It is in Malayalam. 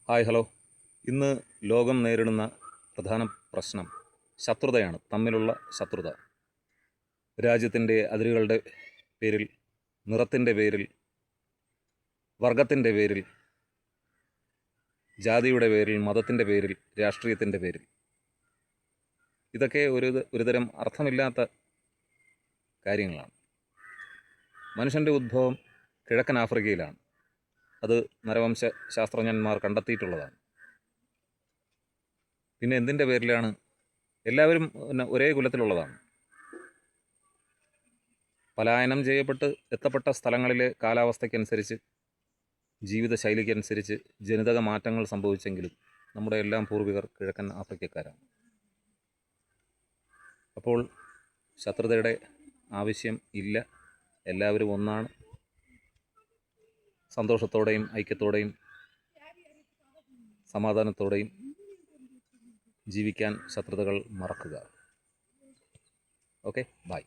Hi hello. ഇന്ന് ലോകം നേരിടുന്ന പ്രധാന പ്രശ്നം ശത്രുതയാണ്, തമ്മിലുള്ള ശത്രുത. രാജ്യത്തിൻ്റെ അതിരുകളുടെ പേരിൽ, നിറത്തിൻ്റെ പേരിൽ, വർഗത്തിൻ്റെ പേരിൽ, ജാതിയുടെ പേരിൽ, മതത്തിൻ്റെ പേരിൽ, രാഷ്ട്രീയത്തിൻ്റെ പേരിൽ. ഇതൊക്കെ ഒരുതരം അർത്ഥമില്ലാത്ത കാര്യങ്ങളാണ്. മനുഷ്യൻ്റെ ഉദ്ഭവം കിഴക്കൻ ആഫ്രിക്കയിലാണ്. അത് നരവംശ ശാസ്ത്രജ്ഞന്മാർ കണ്ടെത്തിയിട്ടുള്ളതാണ്. പിന്നെ എന്തിൻ്റെ പേരിലാണ്? എല്ലാവരും ഒരേ കുലത്തിലുള്ളതാണ്. പലായനം ചെയ്യപ്പെട്ട് എത്തപ്പെട്ട സ്ഥലങ്ങളിലെ കാലാവസ്ഥയ്ക്കനുസരിച്ച്, ജീവിതശൈലിക്കനുസരിച്ച് ജനിതക മാറ്റങ്ങൾ സംഭവിച്ചെങ്കിലും നമ്മുടെ എല്ലാം പൂർവികർ കിഴക്കൻ ആഫ്രിക്കക്കാരാണ്. അപ്പോൾ ശത്രുതയുടെ ആവശ്യം ഇല്ല. എല്ലാവരും ഒന്നാണ്. സന്തോഷത്തോടെയും ഐക്യത്തോടെയും സമാധാനത്തോടെയും ജീവിക്കാൻ ശത്രുതകൾ മറക്കുക. Okay, by.